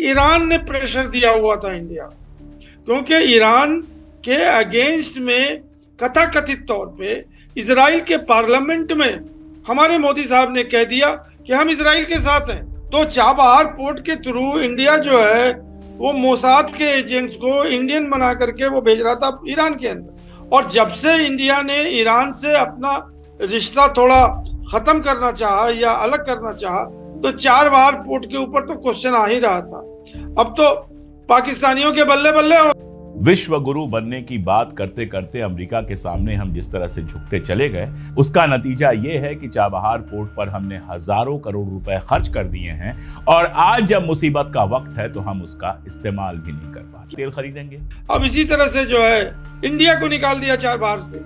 Iran ने pressure दिया हुआ था इंडिया, क्योंकि ईरान के अगेंस्ट में कथाकथित तौर पे इजराइल के पार्लियामेंट में हमारे मोदी साहब ने कह दिया कि हम इजराइल के साथ हैं। तो चाबहार पोर्ट के थ्रू इंडिया जो है वो मोसाद के एजेंट्स को इंडियन बना करके वो भेज रहा था ईरान के अंदर। और जब से इंडिया ने ईरान से अपना रिश्ता थोड़ा खत्म करना चाहा या अलग करना चाहा, तो चाबहार पोर्ट के ऊपर तो क्वेश्चन आ ही रहा था। अब तो पाकिस्तानियों के बल्ले बल्ले हो। विश्व गुरु बनने की बात करते करते अमेरिका के सामने हम जिस तरह से झुकते चले गए, उसका नतीजा यह है कि चाबहार पोर्ट पर हमने हजारों करोड़ रुपए खर्च कर दिए हैं और आज जब मुसीबत का वक्त है तो हम उसका इस्तेमाल भी नहीं कर पाते। तेल खरीदेंगे। अब इसी तरह से जो है इंडिया को निकाल दिया चाबहार से।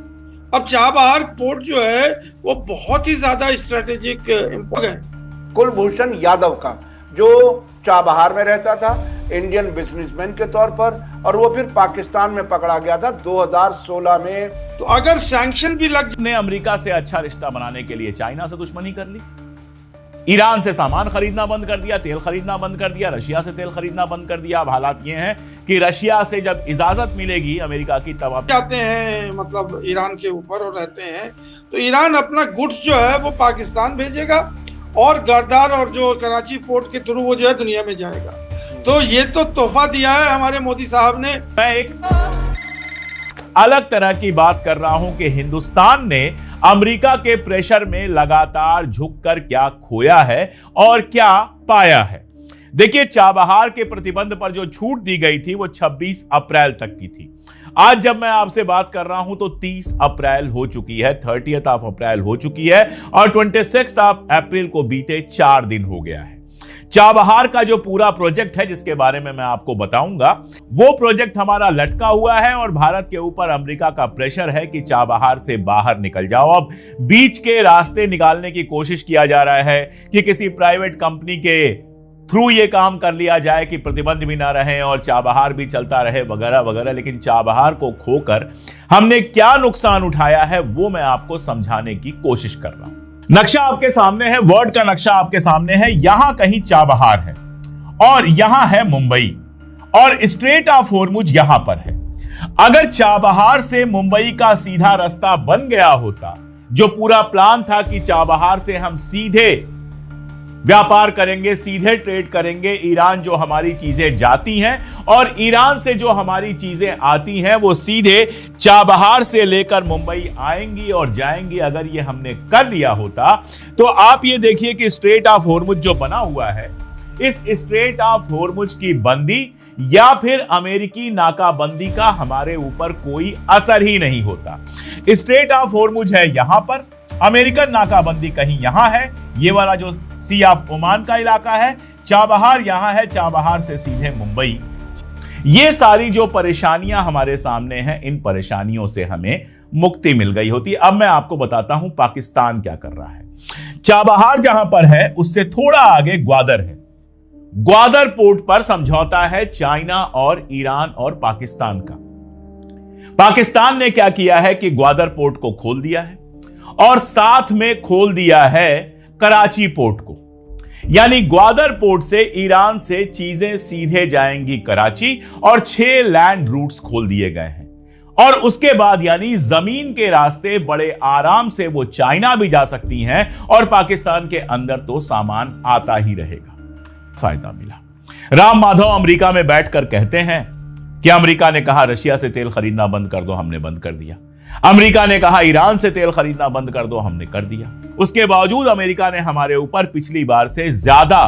अब चाबहार पोर्ट जो है वो बहुत ही ज्यादा स्ट्रेटेजिक इम्पोर्टेंट है। कुलभूषण यादव का, जो चाबहार में रहता था इंडियन बिजनेसमैन के तौर पर, और वो फिर पाकिस्तान में पकड़ा गया था 2016 में। तो अगर सैंक्शन भी लग ने अमेरिका से अच्छा रिश्ता बनाने के लिए चाइना से दुश्मनी कर ली, ईरान से सामान खरीदना बंद कर दिया, तेल खरीदना बंद कर दिया, रशिया से तेल खरीदना बंद कर दिया। अब हालात ये हैं कि रशिया से जब इजाजत मिलेगी अमेरिका की तब आप जाते हैं मतलब ईरान के ऊपर और रहते हैं, तो ईरान अपना गुड्स जो है वो पाकिस्तान भेजेगा और गर्दार और जो कराची पोर्ट के थ्रू वो जो है दुनिया में जाएगा। तो ये तो तोहफा दिया है हमारे मोदी साहब ने। मैं एक अलग तरह की बात कर रहा हूं कि हिंदुस्तान ने अमेरिका के प्रेशर में लगातार झुककर क्या खोया है और क्या पाया है। देखिए, चाबहार के प्रतिबंध पर जो छूट दी गई थी वो 26 अप्रैल तक की थी। आज जब मैं आपसे बात कर रहा हूं तो 30 अप्रैल हो चुकी है, 30th ऑफ अप्रैल हो चुकी है और 26 ऑफ अप्रैल को बीते 4 दिन हो गया है। चाबहार का जो पूरा प्रोजेक्ट है जिसके बारे में मैं आपको बताऊंगा, वो प्रोजेक्ट हमारा लटका हुआ है और भारत के ऊपर अमेरिका का प्रेशर है कि चाबहार से बाहर निकल जाओ। अब बीच के रास्ते निकालने की कोशिश किया जा रहा है कि किसी प्राइवेट कंपनी के थ्रू ये काम कर लिया जाए कि प्रतिबंध भी ना रहे और चाबहार भी चलता रहे वगैरह वगैरह। लेकिन चाबहार को खोकर हमने क्या नुकसान उठाया है वो मैं आपको समझाने की कोशिश कर रहा हूं। नक्शा आपके सामने है, वर्ल्ड का नक्शा आपके सामने है। यहां कहीं चाबहार है और यहां है मुंबई और स्ट्रेट ऑफ होर्मुज यहां पर है। अगर चाबहार से मुंबई का सीधा रास्ता बन गया होता, जो पूरा प्लान था कि चाबहार से हम सीधे व्यापार करेंगे, सीधे ट्रेड करेंगे, ईरान जो हमारी चीजें जाती हैं और ईरान से जो हमारी चीजें आती हैं वो सीधे चाबहार से लेकर मुंबई आएंगी और जाएंगी। अगर ये हमने कर लिया होता तो आप ये देखिए कि स्ट्रेट ऑफ होर्मुज जो बना हुआ है, इस स्ट्रेट ऑफ होर्मुज की बंदी या फिर अमेरिकी नाकाबंदी का हमारे ऊपर कोई असर ही नहीं होता। स्ट्रेट ऑफ होर्मुज है यहां पर, अमेरिकन नाकाबंदी कहीं यहां है, ये वाला जो सी ऑफ ओमान का इलाका है, चाबहार यहां है, चाबहार से सीधे मुंबई। ये सारी जो परेशानियां हमारे सामने हैं, इन परेशानियों से हमें मुक्ति मिल गई होती। अब मैं आपको बताता हूं पाकिस्तान क्या कर रहा है। चाबहार जहां पर है उससे थोड़ा आगे ग्वादर है। ग्वादर पोर्ट पर समझौता है चाइना और ईरान और पाकिस्तान का। पाकिस्तान ने क्या किया है कि ग्वादर पोर्ट को खोल दिया है और साथ में खोल दिया है कराची पोर्ट को। यानी ग्वादर पोर्ट से ईरान से चीजें सीधे जाएंगी कराची और 6 लैंड रूट्स खोल दिए गए हैं और उसके बाद यानी जमीन के रास्ते बड़े आराम से वो चाइना भी जा सकती हैं और पाकिस्तान के अंदर तो सामान आता ही रहेगा। फायदा मिला। राम माधव अमेरिका में बैठकर कहते हैं कि अमेरिका ने कहा रशिया से तेल खरीदना बंद कर दो, हमने बंद कर दिया। अमेरिका ने कहा ईरान से तेल खरीदना बंद कर दो, हमने कर दिया। उसके बावजूद अमेरिका ने हमारे ऊपर पिछली बार से ज्यादा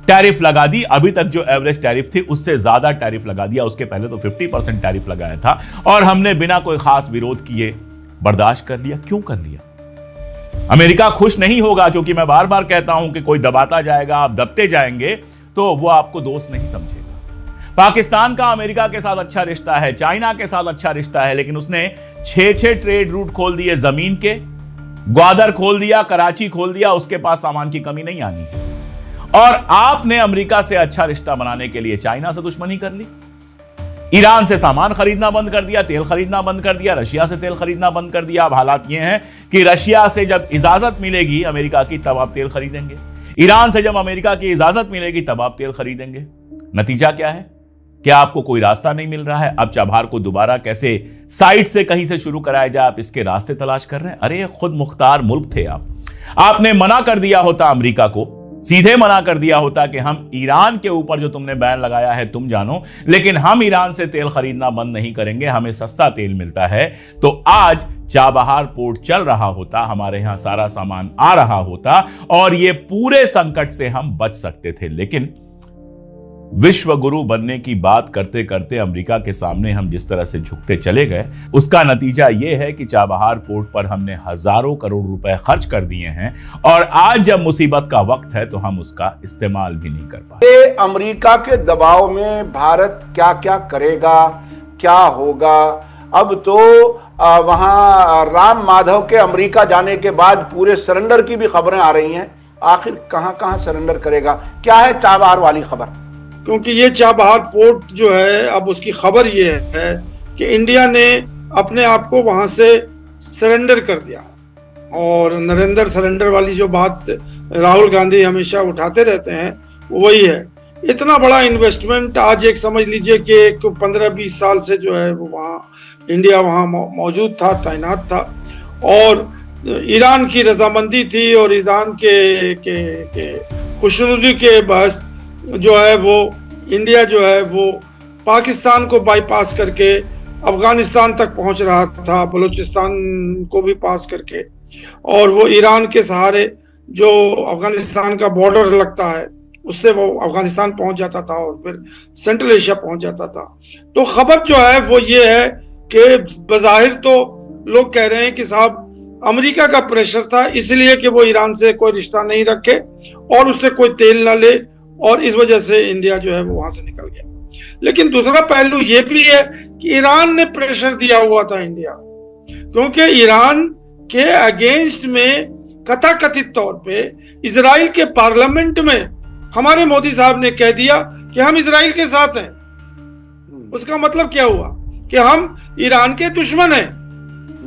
टैरिफ लगा दी। अभी तक जो एवरेज टैरिफ थी उससे ज्यादा टैरिफ लगा दिया। उसके पहले तो 50% टैरिफ लगाया था और हमने बिना कोई खास विरोध किए बर्दाश्त कर लिया। क्यों कर लिया? अमेरिका खुश नहीं होगा, क्योंकि मैं बार बार कहता हूं कि कोई दबाता जाएगा, आप दबते जाएंगे तो वो आपको दोस्त नहीं समझेगा। पाकिस्तान का अमेरिका के साथ अच्छा रिश्ता है, चाइना के साथ अच्छा रिश्ता है, लेकिन उसने 6 ट्रेड रूट खोल दिए जमीन के। ग्वादर खोल दिया, कराची खोल दिया, उसके पास सामान की कमी नहीं आनी। और आपने अमेरिका से अच्छा रिश्ता बनाने के लिए चाइना से दुश्मनी कर ली, ईरान से सामान खरीदना बंद कर दिया, तेल खरीदना बंद कर दिया, रशिया से तेल खरीदना बंद कर दिया। अब हालात ये हैं कि रशिया से जब इजाजत मिलेगी अमेरिका की तब आप तेल खरीदेंगे, ईरान से जब अमेरिका की इजाजत मिलेगी तब आप तेल खरीदेंगे। नतीजा क्या है? क्या आपको कोई रास्ता नहीं मिल रहा है? अब चाबहार को दोबारा कैसे साइड से कहीं से शुरू कराया जाए, आप इसके रास्ते तलाश कर रहे हैं। अरे खुद मुख्तार मुल्क थे आपने मना कर दिया होता अमेरिका को, सीधे मना कर दिया होता कि हम ईरान के ऊपर जो तुमने बैन लगाया है तुम जानो, लेकिन हम ईरान से तेल खरीदना बंद नहीं करेंगे, हमें सस्ता तेल मिलता है। तो आज चाबहार पोर्ट चल रहा होता, हमारे यहां सारा सामान आ रहा होता और ये पूरे संकट से हम बच सकते थे। लेकिन विश्व गुरु बनने की बात करते करते अमेरिका के सामने हम जिस तरह से झुकते चले गए, उसका नतीजा यह है कि चाबहार पोर्ट पर हमने हजारों करोड़ रुपए खर्च कर दिए हैं और आज जब मुसीबत का वक्त है तो हम उसका इस्तेमाल भी नहीं कर पाए। अमेरिका के दबाव में भारत क्या क्या करेगा, क्या होगा? अब तो वहां राम माधव के अमेरिका जाने के बाद पूरे सरेंडर की भी खबरें आ रही हैं। आखिर कहां कहां सरेंडर करेगा? क्या है चाबहार वाली खबर? क्योंकि ये चाबहार पोर्ट जो है, अब उसकी खबर ये है कि इंडिया ने अपने आप को वहां से सरेंडर कर दिया। और नरेंद्र सरेंडर वाली जो बात राहुल गांधी हमेशा उठाते रहते हैं वही है। इतना बड़ा इन्वेस्टमेंट आज एक समझ लीजिए कि एक 15-20 साल से जो है वो वहाँ इंडिया वहाँ मौजूद था, तैनात था और ईरान की रजामंदी थी और ईरान के खुशनुदी के बहस जो है वो इंडिया जो है वो पाकिस्तान को बाईपास करके अफगानिस्तान तक पहुंच रहा था, बलूचिस्तान को भी पास करके, और वो ईरान के सहारे जो अफगानिस्तान का बॉर्डर लगता है उससे वो अफगानिस्तान पहुंच जाता था और फिर सेंट्रल एशिया पहुंच जाता था। तो खबर जो है वो ये है कि बज़ाहिर तो लोग कह रहे हैं कि साहब अमेरिका का प्रेशर था इसलिए कि वो ईरान से कोई रिश्ता नहीं रखे और उससे कोई तेल ना ले और इस वजह से इंडिया जो है वो वहां से निकल गया। लेकिन दूसरा पहलू ये भी है कि ईरान ने प्रेशर दिया हुआ था इंडिया, क्योंकि ईरान के अगेंस्ट में कथाकथित तौर पे इजराइल के पार्लियामेंट में हमारे मोदी साहब ने कह दिया कि हम इजराइल के साथ हैं। उसका मतलब क्या हुआ कि हम ईरान के दुश्मन हैं।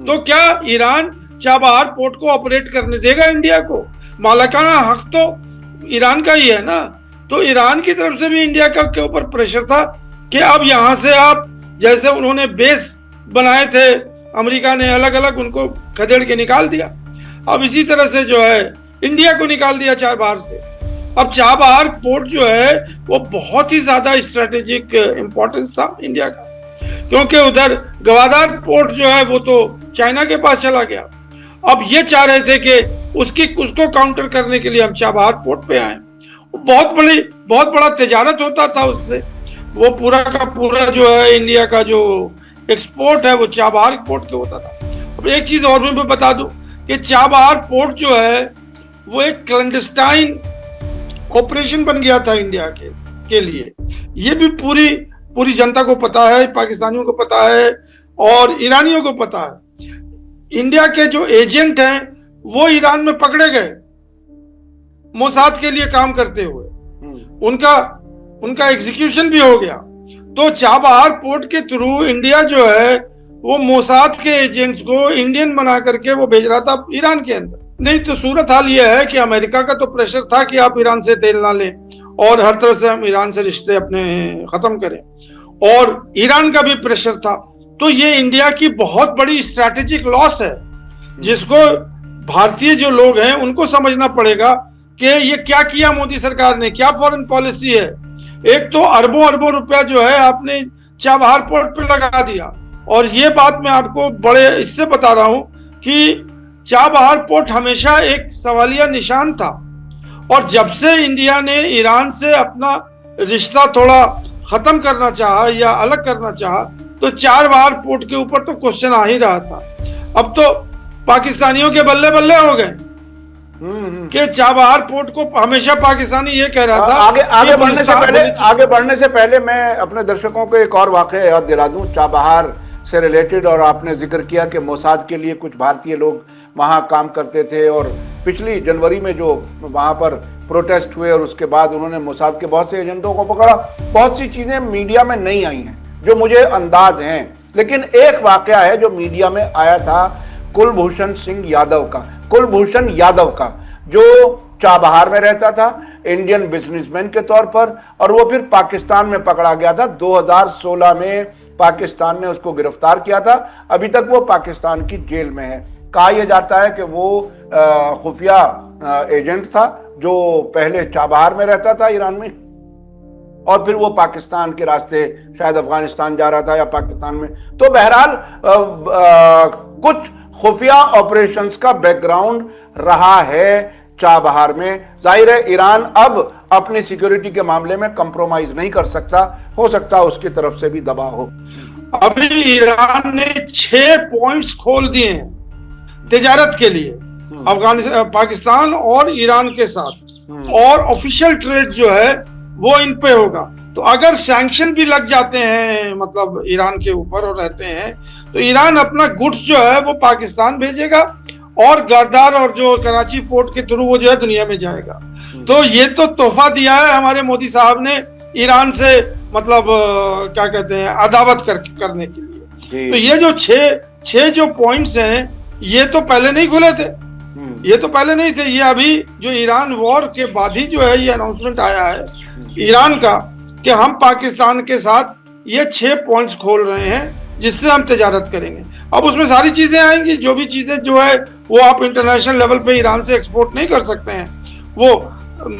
तो क्या ईरान चाबहार पोर्ट को ऑपरेट करने देगा इंडिया को? मालिकाना हक तो ईरान का ही है ना। तो ईरान की तरफ से भी इंडिया का के ऊपर प्रेशर था कि अब यहां से आप, जैसे उन्होंने बेस बनाए थे अमेरिका ने, अलग अलग उनको खदेड़ के निकाल दिया। अब इसी तरह से जो है इंडिया को निकाल दिया चाबहार से। अब चाबहार पोर्ट जो है वो बहुत ही ज्यादा स्ट्रेटेजिक इंपॉर्टेंस था इंडिया का, क्योंकि उधर गवादार पोर्ट जो है वो तो चाइना के पास चला गया। अब ये चाह रहे थे कि उसको काउंटर करने के लिए हम चाबहार पोर्ट पे आए। बहुत बड़ा तिजारत होता था उससे। वो पूरा का पूरा जो है इंडिया का जो एक्सपोर्ट है वो चाबहार पोर्ट के होता था। अब एक चीज और मैं बता दूं कि चाबहार पोर्ट जो है वो एक क्लैंडस्टाइन ऑपरेशन बन गया था इंडिया के लिए। ये भी पूरी जनता को पता है, पाकिस्तानियों को पता है और ईरानियों को पता है। इंडिया के जो एजेंट हैं वो ईरान में पकड़े गए मोसाद के लिए काम करते हुए, उनका एग्जीक्यूशन भी हो गया। तो चाबहार पोर्ट के थ्रू इंडिया जो है वो मोसाद के एजेंट्स को इंडियन बना करके वो भेज रहा था ईरान के अंदर। नहीं तो सूरत हाल ये है कि अमेरिका का तो प्रेशर था कि आप ईरान से तेल ना लें और हर तरह से हम ईरान से रिश्ते अपने खत्म करें, और ईरान का भी प्रेशर था। तो ये इंडिया की बहुत बड़ी स्ट्रैटेजिक लॉस है, जिसको भारतीय जो लोग हैं उनको समझना पड़ेगा कि ये क्या किया मोदी सरकार ने, क्या फॉरेन पॉलिसी है। एक तो अरबों रुपया जो है आपने चाबहार पोर्ट पे लगा दिया, और ये बात मैं आपको बड़े इससे बता रहा हूं कि चाबहार पोर्ट हमेशा एक सवालिया निशान था, और जब से इंडिया ने ईरान से अपना रिश्ता थोड़ा खत्म करना चाहा या अलग करना चाहा, तो चाबहार पोर्ट के ऊपर तो क्वेश्चन आ ही रहा था। अब तो पाकिस्तानियों के बल्ले बल्ले हो गए कि चाबहार पोर्ट को हमेशा पाकिस्तानी ये कह रहा था। आगे बढ़ने से पहले मैं अपने दर्शकों को एक और वाकया याद दिला दूं चाबहार से रिलेटेड। और आपने जिक्र किया कि मोसाद के लिए कुछ भारतीय लोग वहां काम करते थे, और पिछली जनवरी में जो वहां पर प्रोटेस्ट हुए और उसके बाद उन्होंने मोसाद के बहुत से एजेंटों को पकड़ा। बहुत सी चीजें मीडिया में नहीं आई हैं जो मुझे अंदाज हैं, लेकिन एक वाकया है जो मीडिया में आया था कुलभूषण यादव का, जो चाबहार में रहता था इंडियन बिजनेसमैन के तौर पर, और वो फिर पाकिस्तान में पकड़ा गया था। 2016 में पाकिस्तान ने उसको गिरफ्तार किया था। अभी तक वो पाकिस्तान की जेल में है। कहा यह जाता है कि वो खुफिया एजेंट था जो पहले चाबहार में रहता था ईरान में, और फिर वो पाकिस्तान के रास्ते शायद अफगानिस्तान जा रहा था या पाकिस्तान में। तो बहरहाल कुछ खुफिया ऑपरेशंस का बैकग्राउंड रहा है चाबहार में। जाहिर है ईरान अब अपनी सिक्योरिटी के मामले में कंप्रोमाइज नहीं कर सकता, हो सकता है उसकी तरफ से भी दबाव हो। अभी ईरान ने 6 पॉइंट्स खोल दिए हैं तिजारत के लिए अफगानिस्तान, पाकिस्तान और ईरान के साथ, और ऑफिशियल ट्रेड जो है वो इन पे होगा। तो अगर सैंक्शन भी लग जाते हैं मतलब ईरान के ऊपर और रहते हैं, तो ईरान अपना गुड्स जो है वो पाकिस्तान भेजेगा और गर्दार और जो कराची पोर्ट के थ्रू वो जो है दुनिया में जाएगा। तो ये तो तोहफा दिया है हमारे मोदी साहब ने ईरान से, मतलब क्या कहते हैं, अदावत करने के लिए। तो ये जो छह जो पॉइंट्स हैं ये तो पहले नहीं खुले थे, ये तो पहले नहीं थे। ये अभी जो ईरान वॉर के बाद ही जो है ये अनाउंसमेंट आया है ईरान का कि हम पाकिस्तान के साथ ये 6 पॉइंट्स खोल रहे हैं जिससे हम तिजारत करेंगे। अब उसमें सारी चीजें आएंगी, जो भी चीजें जो है वो आप इंटरनेशनल लेवल पे ईरान से एक्सपोर्ट नहीं कर सकते हैं, वो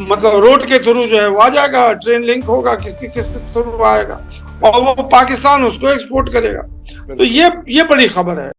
मतलब रोड के थ्रू जो है वो आ जाएगा, ट्रेन लिंक होगा, किसके थ्रू आएगा और वो पाकिस्तान उसको एक्सपोर्ट करेगा। तो ये बड़ी खबर है।